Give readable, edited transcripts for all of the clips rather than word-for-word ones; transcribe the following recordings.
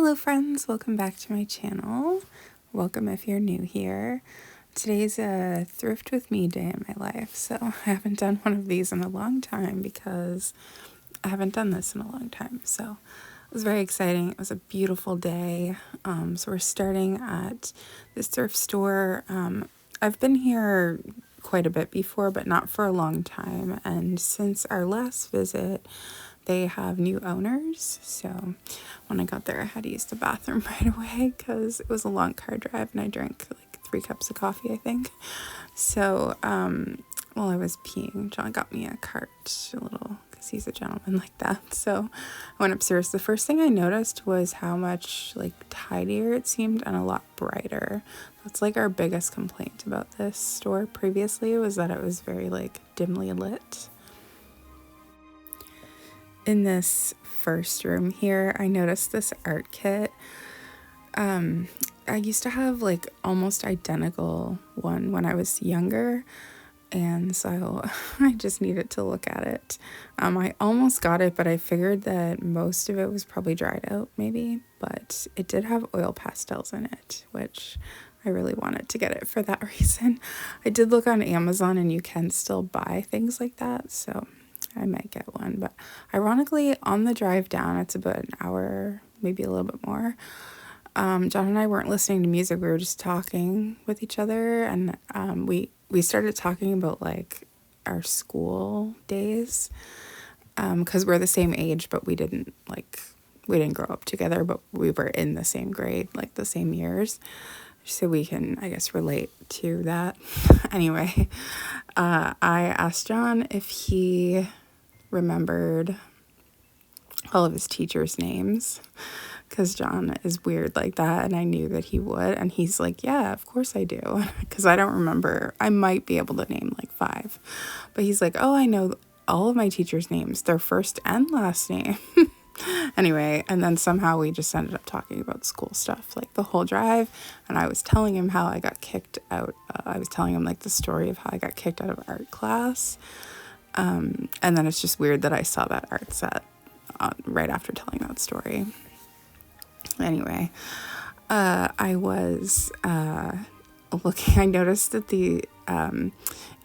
Hello friends, welcome back to my channel. Welcome if you're new here. Today's a thrift with me day in my life, so I haven't done one of these in a long time because I haven't done this in a long time. So it was very exciting. It was a beautiful day. So we're starting at this thrift store. I've been here quite a bit before, but not for a long time. And since our last visit, they have new owners. So when I got there, I had to use the bathroom right away because it was a long car drive and I drank like 3 cups of coffee, I think. So while I was peeing, John got me a cart, a little, because he's a gentleman like that. So I went upstairs. The first thing I noticed was how much like tidier it seemed and a lot brighter. That's like our biggest complaint about this store previously, was that it was very like dimly lit. In this first room here, I noticed this art kit. I used to have like almost identical one when I was younger, and so I just needed to look at it. I almost got it, but I figured that most of it was probably dried out maybe, but it did have oil pastels in it, which I really wanted to get it for that reason. I did look on Amazon and you can still buy things like that, so I might get one. But ironically, on the drive down, it's about an hour, maybe a little bit more, John and I weren't listening to music. We were just talking with each other, and we started talking about like our school days, because we're the same age, but we didn't grow up together, but we were in the same grade, like the same years, so we can, I guess, relate to that. Anyway, I asked John if he remembered all of his teachers' names, because John is weird like that, and I knew that he would, and he's like, yeah, of course I do, because I don't remember. I might be able to name like 5, but he's like, oh, I know all of my teachers' names, their first and last name. Anyway, and then somehow we just ended up talking about school stuff like the whole drive, and I was telling him how I got kicked out. I was telling him like the story of how I got kicked out of art class, and then it's just weird that I saw that art set right after telling that story. Anyway, I was looking, I noticed that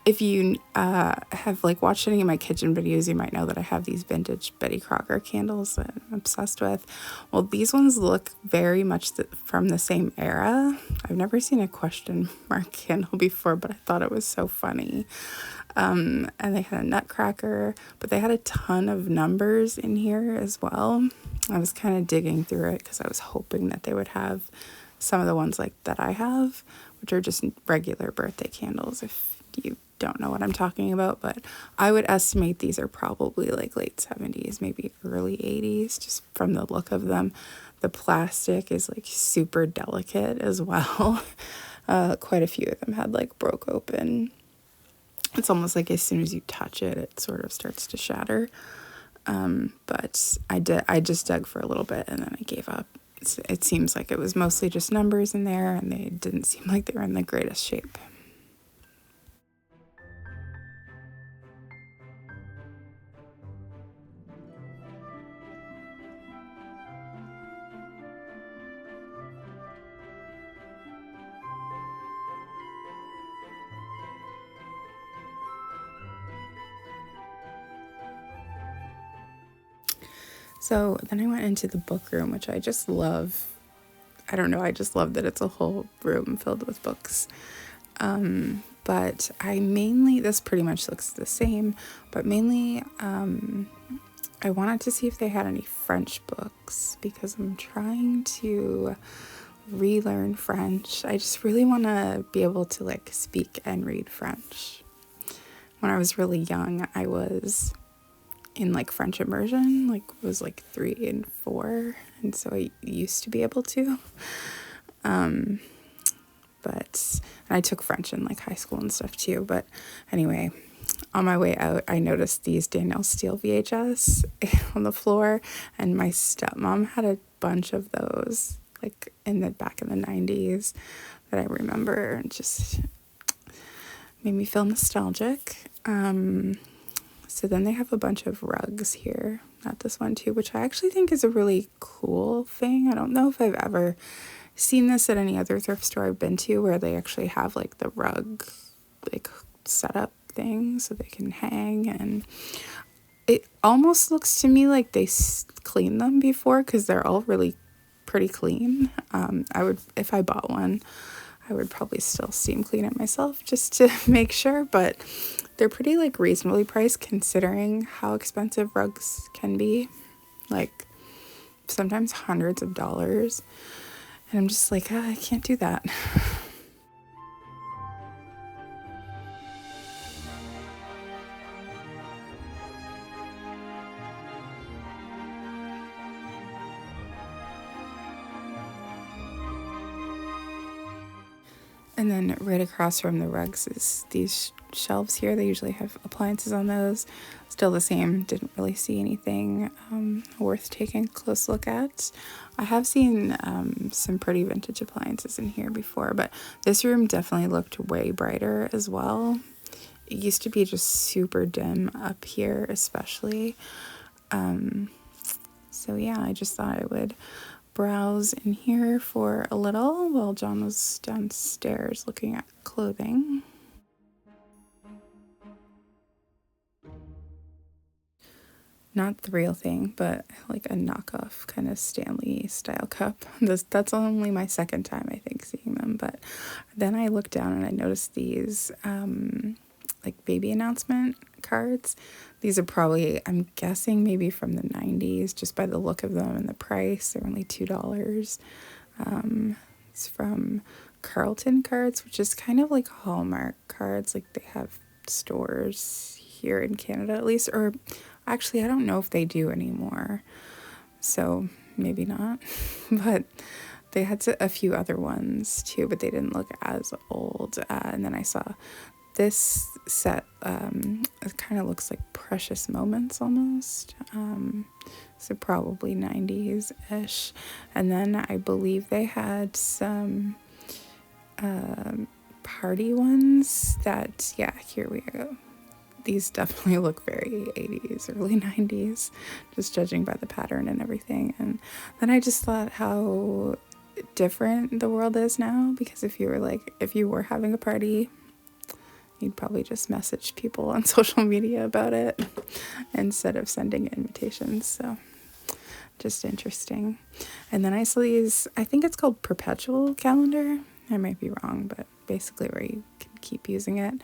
if you have like watched any of my kitchen videos, you might know that I have these vintage Betty Crocker candles that I'm obsessed with. Well, these ones look very much from the same era. I've never seen a question mark candle before, but I thought it was so funny. And they had a nutcracker, but they had a ton of numbers in here as well. I was kind of digging through it because I was hoping that they would have some of the ones like that I have, which are just regular birthday candles, if you don't know what I'm talking about. But I would estimate these are probably like late 70s, maybe early 80s, just from the look of them. The plastic is like super delicate as well. Quite a few of them had like broke open. It's almost like as soon as you touch it, it sort of starts to shatter. But I just dug for a little bit and then I gave up. It seems like it was mostly just numbers in there, and they didn't seem like they were in the greatest shape. So then I went into the book room, which I just love. I don't know, I just love that it's a whole room filled with books. But this pretty much looks the same, but mainly I wanted to see if they had any French books because I'm trying to relearn French. I just really want to be able to like speak and read French. When I was really young, I was in like French immersion, like was like 3 and 4, and so I used to be able to. But I took French in like high school and stuff too. But anyway, on my way out, I noticed these Danielle Steele VHS on the floor, and my stepmom had a bunch of those like back in the 90s that I remember, and just made me feel nostalgic. So then they have a bunch of rugs here. Not this one too, which I actually think is a really cool thing. I don't know if I've ever seen this at any other thrift store I've been to where they actually have like the rug like setup thing so they can hang, and it almost looks to me like they cleaned them before because they're all really pretty clean. I would, if I bought one, I would probably still steam clean it myself just to make sure, but they're pretty like reasonably priced considering how expensive rugs can be, like sometimes hundreds of dollars. And I'm just like, I can't do that. And then right across from the rugs is these shelves here. They usually have appliances on those. Still the same. Didn't really see anything worth taking a close look at. I have seen some pretty vintage appliances in here before, but this room definitely looked way brighter as well. It used to be just super dim up here, especially. So yeah, I just thought I would browse in here for a little while John was downstairs looking at clothing. Not the real thing, but like a knockoff kind of Stanley style cup. That's only my second time, I think, seeing them. But then I looked down and I noticed these like baby announcement cards. These are probably, I'm guessing, maybe from the 90s, just by the look of them and the price. They're only $2. It's from Carlton Cards, which is kind of like Hallmark cards. Like they have stores here in Canada at least, or actually I don't know if they do anymore, so maybe not. But they had a few other ones too, but they didn't look as old. And then I saw this set. It kind of looks like Precious Moments almost, so probably 90s ish. And then I believe they had some party ones that, yeah, here we go. These definitely look very 80s, early 90s, just judging by the pattern and everything. And then I just thought how different the world is now, because if you were having a party, you'd probably just message people on social media about it instead of sending invitations. So just interesting. And then I saw these, I think it's called Perpetual Calendar. I might be wrong, but basically where you can keep using it.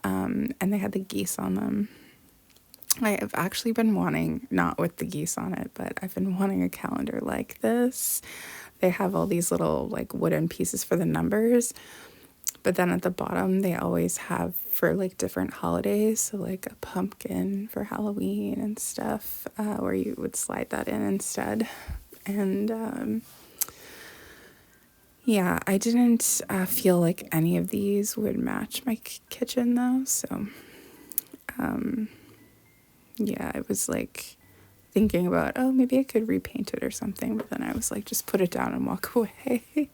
And they had the geese on them. I have actually been wanting, not with the geese on it, but I've been wanting a calendar like this. They have all these little like wooden pieces for the numbers, but then at the bottom they always have for like different holidays, so like a pumpkin for Halloween and stuff, where you would slide that in instead. And yeah, I didn't feel like any of these would match my kitchen though, so yeah, I was like thinking about, oh, maybe I could repaint it or something, but then I was like, just put it down and walk away.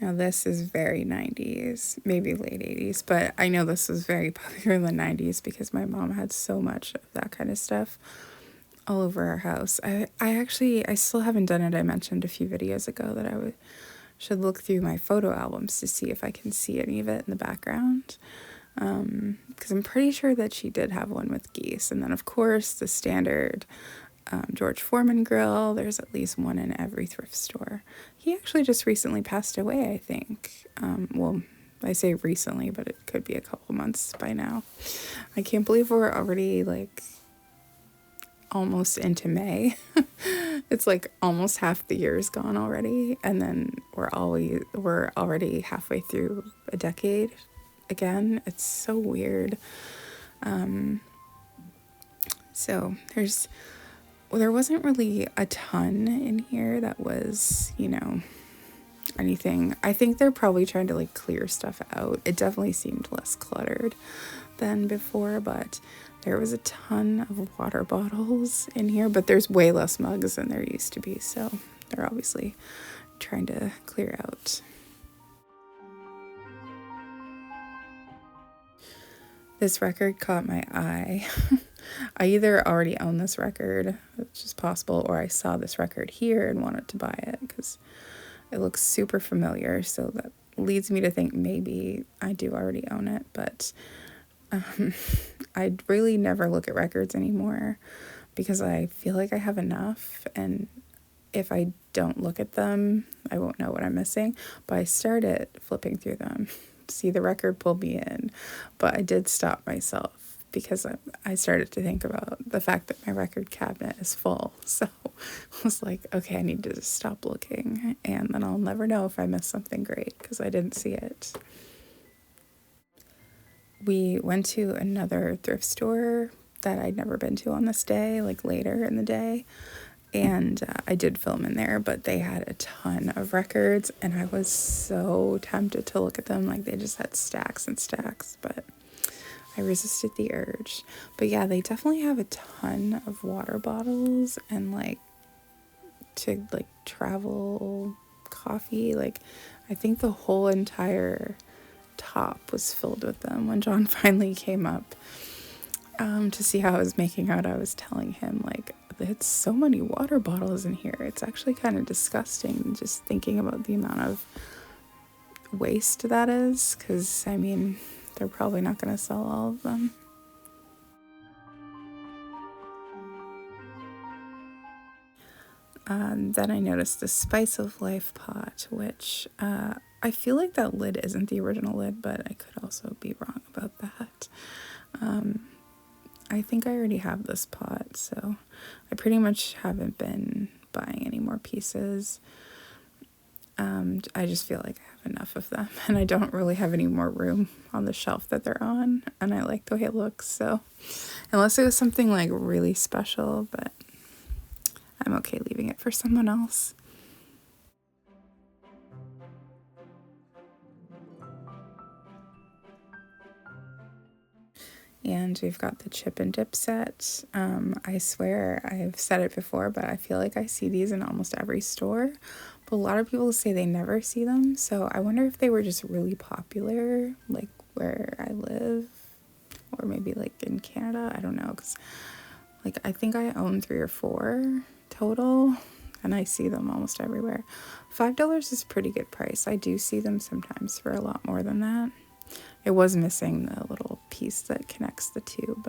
Now this is very 90s, maybe late 80s, but I know this was very popular in the 90s because my mom had so much of that kind of stuff all over our house. I still haven't done it. I mentioned a few videos ago that should look through my photo albums to see if I can see any of it in the background. because I'm pretty sure that she did have one with geese. And then, of course, the standard George Foreman grill. There's at least one in every thrift store. He actually just recently passed away, I think. Well, I say recently, but it could be a couple months by now. I can't believe we're already like almost into May. It's like almost half the year is gone already, and then we're already halfway through a decade again. It's so weird. So there wasn't really a ton in here that was, anything. I think they're probably trying to like clear stuff out. It definitely seemed less cluttered than before, but there was a ton of water bottles in here, but there's way less mugs than there used to be, so they're obviously trying to clear out. This record caught my eye. I either already own this record, which is possible, or I saw this record here and wanted to buy it because it looks super familiar, so that leads me to think maybe I do already own it, but I really never look at records anymore because I feel like I have enough, and if I don't look at them, I won't know what I'm missing. But I started flipping through them. See, the record pulled me in, but I did stop myself because I started to think about the fact that my record cabinet is full. So I was like, okay, I need to just stop looking, and then I'll never know if I missed something great because I didn't see it. We went to another thrift store that I'd never been to on this day, like later in the day. And I did film in there, but they had a ton of records, and I was so tempted to look at them. Like, they just had stacks and stacks, but I resisted the urge. But yeah, they definitely have a ton of water bottles and like travel coffee. Like, I think the whole entire top was filled with them. When John finally came up to see how I was making out, I was telling him, like, it's so many water bottles in here. It's actually kind of disgusting just thinking about the amount of waste that is, because, I mean, they're probably not going to sell all of them. Then I noticed the Spice of Life pot, which I feel like that lid isn't the original lid, but I could also be wrong about that. I think I already have this pot, so I pretty much haven't been buying any more pieces. I just feel like I have enough of them, and I don't really have any more room on the shelf that they're on, and I like the way it looks, so unless it was something like really special, but I'm okay leaving it for someone else. And we've got the chip and dip set. I swear I've said it before, but I feel like I see these in almost every store. But a lot of people say they never see them. So I wonder if they were just really popular, like where I live, or maybe like in Canada. I don't know, because like I think I own 3 or 4 total, and I see them almost everywhere. $5 is a pretty good price. I do see them sometimes for a lot more than that. It was missing the little piece that connects the two,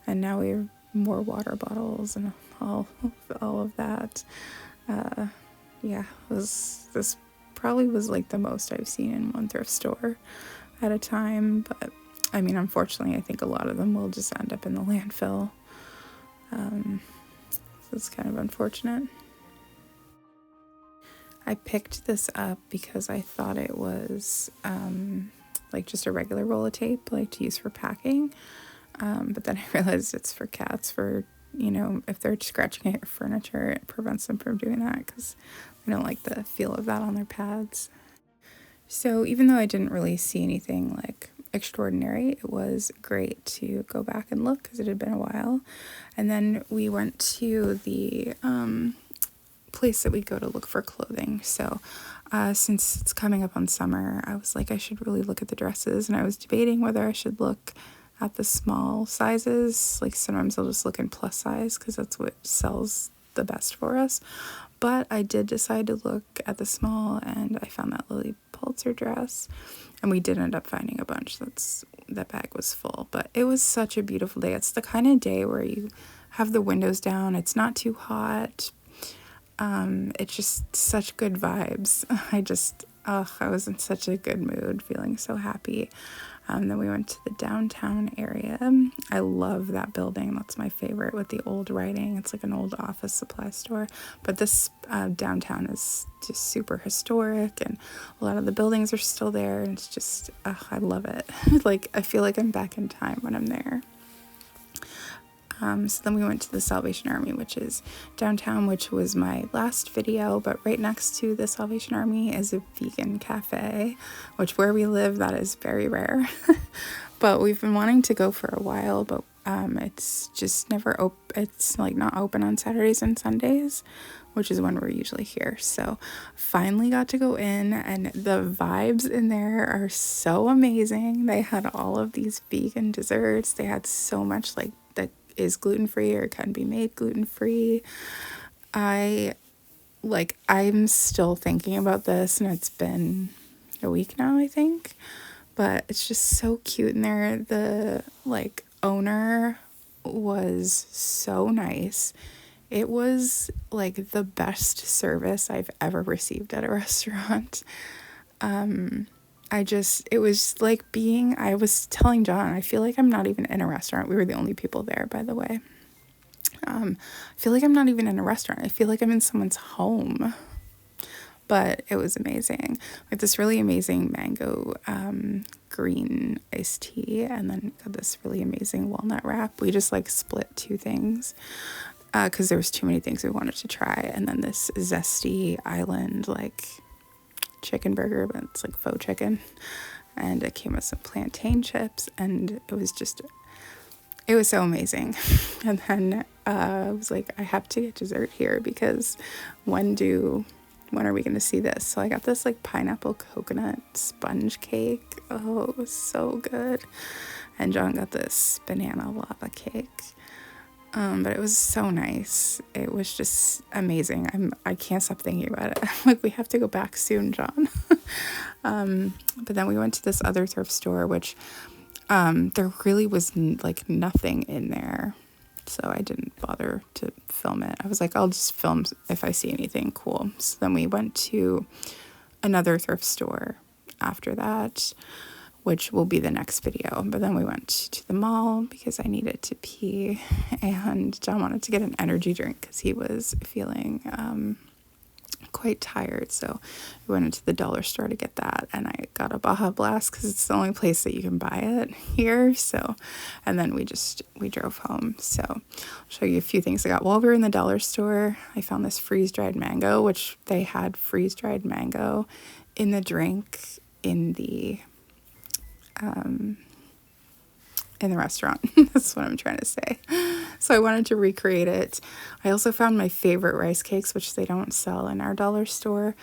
and now we have more water bottles and all of that. Yeah, this probably was like the most I've seen in one thrift store at a time, but I mean, unfortunately, I think a lot of them will just end up in the landfill. So it's kind of unfortunate. I picked this up because I thought it was like just a regular roll of tape, like to use for packing. But then I realized it's for cats, for, if they're scratching at your furniture, it prevents them from doing that because I don't like the feel of that on their pads. So even though I didn't really see anything like extraordinary, it was great to go back and look because it had been a while. And then we went to the place that we go to look for clothing. So since it's coming up on summer, I was like, I should really look at the dresses, and I was debating whether I should look at the small sizes. Like sometimes I'll just look in plus size because that's what sells the best for us. But I did decide to look at the small, and I found that Lily Pulitzer dress. And we did end up finding a bunch. That bag was full. But it was such a beautiful day. It's the kind of day where you have the windows down. It's not too hot. It's just such good vibes. I was in such a good mood, feeling so happy. Then we went to the downtown area. I love that building. That's my favorite, with the old writing. It's like an old office supply store. But this downtown is just super historic, and a lot of the buildings are still there. And it's just, I love it. Like, I feel like I'm back in time when I'm there. So then we went to the Salvation Army, which is downtown, which was my last video, but right next to the Salvation Army is a vegan cafe, which where we live, that is very rare. But we've been wanting to go for a while, but it's just never it's like not open on Saturdays and Sundays, which is when we're usually here. So finally got to go in, and the vibes in there are so amazing. They had all of these vegan desserts. They had so much like that is gluten-free or can be made gluten-free. I'm still thinking about this, and it's been a week now, I think, but it's just so cute in there. The owner was so nice. It was like the best service I've ever received at a restaurant. It was like I was telling John, I feel like I'm not even in a restaurant. We were the only people there, by the way. I feel like I'm not even in a restaurant. I feel like I'm in someone's home. But it was amazing. Like this really amazing mango green iced tea, and then got this really amazing walnut wrap. We just split two things because there was too many things we wanted to try. And then this zesty island chicken burger, but it's faux chicken, and it came with some plantain chips, and it was so amazing. And then I was like, I have to get dessert here, because when are we going to see this? So I got this pineapple coconut sponge cake. Oh, it was so good. And John got this banana lava cake. But it was so nice. It was just amazing. I can't stop thinking about it. I'm like, we have to go back soon, John. But then we went to this other thrift store, which there really was nothing in there. So I didn't bother to film it. I was like, I'll just film if I see anything cool. So then we went to another thrift store after that, which will be the next video. But then we went to the mall because I needed to pee, and John wanted to get an energy drink because he was feeling quite tired. So we went into the dollar store to get that, and I got a Baja Blast because it's the only place that you can buy it here. So, and then we drove home. So I'll show you a few things I got. While we were in the dollar store, I found this freeze-dried mango, which they had freeze-dried mango in the drink in the restaurant. That's what I'm trying to say. So I wanted to recreate it. I also found my favorite rice cakes, which they don't sell in our dollar store.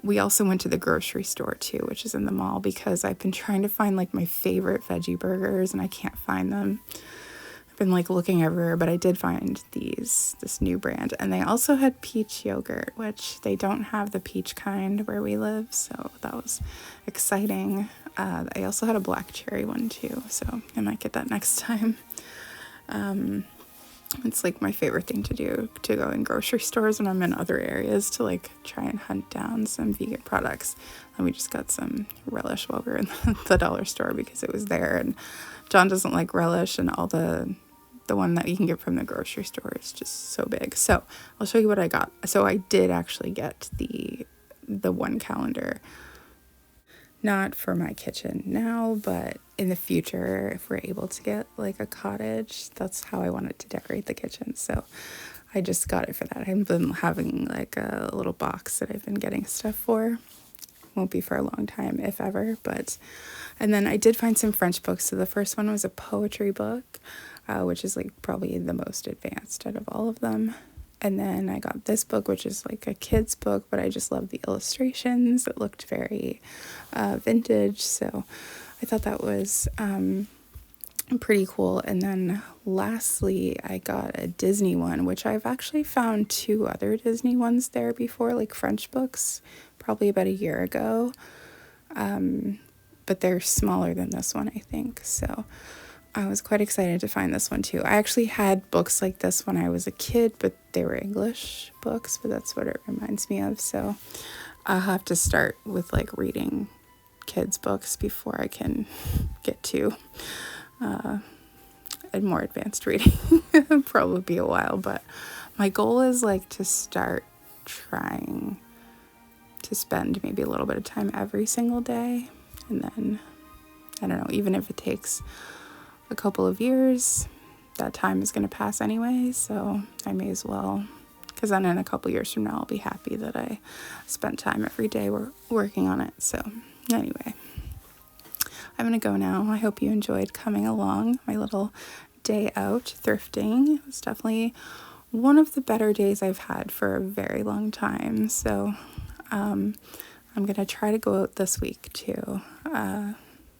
We also went to the grocery store too, which is in the mall, because I've been trying to find my favorite veggie burgers and I can't find them. I've been looking everywhere, but I did find this new brand. And they also had peach yogurt, which they don't have the peach kind where we live. So that was exciting. I also had a black cherry one too, so I might get that next time. It's my favorite thing to do, to go in grocery stores when I'm in other areas, to try and hunt down some vegan products. And we just got some relish while we were in the dollar store because it was there, and John doesn't like relish, and all the one that you can get from the grocery store is just so big. So I'll show you what I got. So I did actually get the one calendar. Not for my kitchen now, but in the future, if we're able to get a cottage, that's how I wanted to decorate the kitchen. So I just got it for that. I've been having a little box that I've been getting stuff for. Won't be for a long time, if ever. And then I did find some French books. So the first one was a poetry book, which is probably the most advanced out of all of them. And then I got this book, which is a kid's book, but I just love the illustrations. It looked very vintage, so I thought that was pretty cool. And then lastly, I got a Disney one, which I've actually found two other Disney ones there before, French books, probably about a year ago. but they're smaller than this one, I think. So I was quite excited to find this one too. I actually had books like this when I was a kid, but they were English books, but that's what it reminds me of. So I'll have to start with like reading kids' books before I can get to a more advanced reading. It'll probably be a while, but my goal is like to start trying to spend maybe a little bit of time every single day. And then, I don't know, even if it takes a couple of years, that time is going to pass anyway. So I may as well, because then in a couple years from now, I'll be happy that I spent time every day working on it. So anyway, I'm going to go now. I hope you enjoyed coming along my little day out thrifting. It was definitely one of the better days I've had for a very long time. So I'm going to try to go out this week too.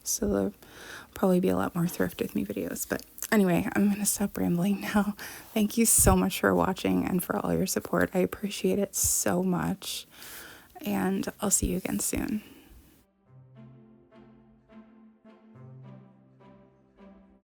So there'll probably be a lot more thrift with me videos. But anyway, I'm going to stop rambling now. Thank you so much for watching and for all your support. I appreciate it so much. And I'll see you again soon.